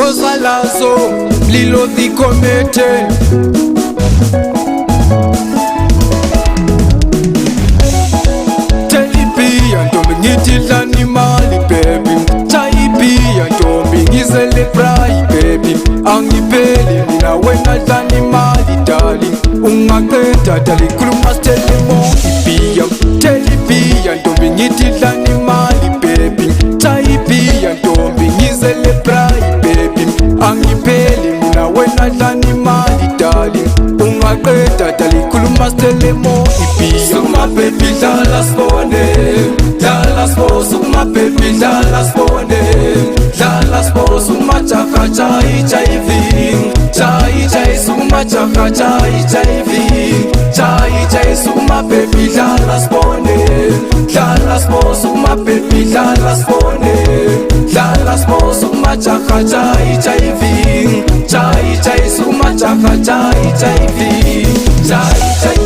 ozalazo lilo dhikomete. Telipia ntombi ngithidla nimali baby, chayipia ntombi ngizele pray baby, angipheli mina wena dla nimali darling, ungaqeda darling khuluma stelimo ipia. Telipia ntombi ngithidla nimali baby, chayipia ntombi ngizele pray baby, angipheli mina wena dla nimali darling, ungaqeda darling khuluma stelimo ipia. Sukuma baby dlala sibone, dlala sibone, sukuma baby dlala sibone, dlala sibone, sukuma chaka chai chai vi, chai chai sukuma chaka chai chai vi, chai chai sukuma baby dlala sibone, dlala sibone, sukuma baby dlala sibone, dlala sibone, sukuma chaka chai chai vi, chai chai sukuma chaka chai chai vi, chai chai.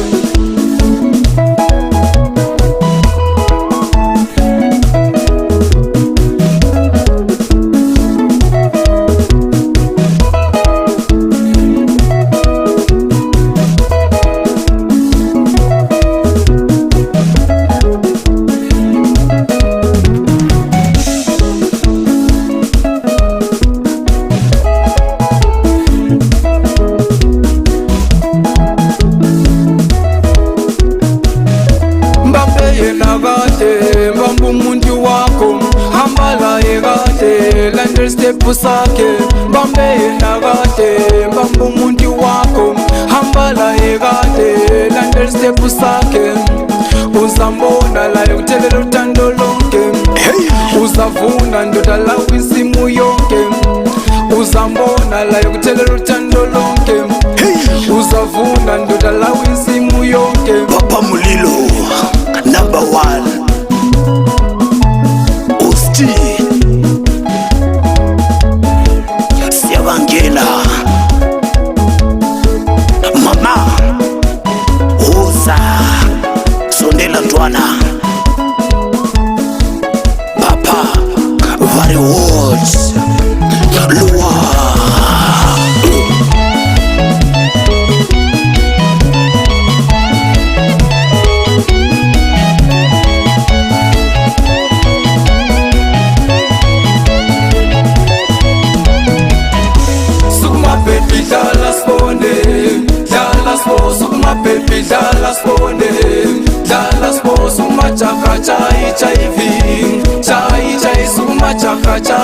Mbamba umuntu wakho hamba la ekade, landela step sakhe. Mbambe yena kade, mbamba umuntu wakho hamba la ekade, landela step sakhe. Uzambona la yokuthelela uthando lonke, uzavuna ndoda la kwisimu yonke. Uzambona la yokuthelela uthando lonke, uzavuna ndoda la kwisimu yonke. Papa Mulilo number 1 Usti Siyabangela mama uza sondela ntwana papa very words Lua. Sukuma baby dlala sibone, dlala sibone, sukuma chaka chai chai vi, chai chai sukuma chaka chai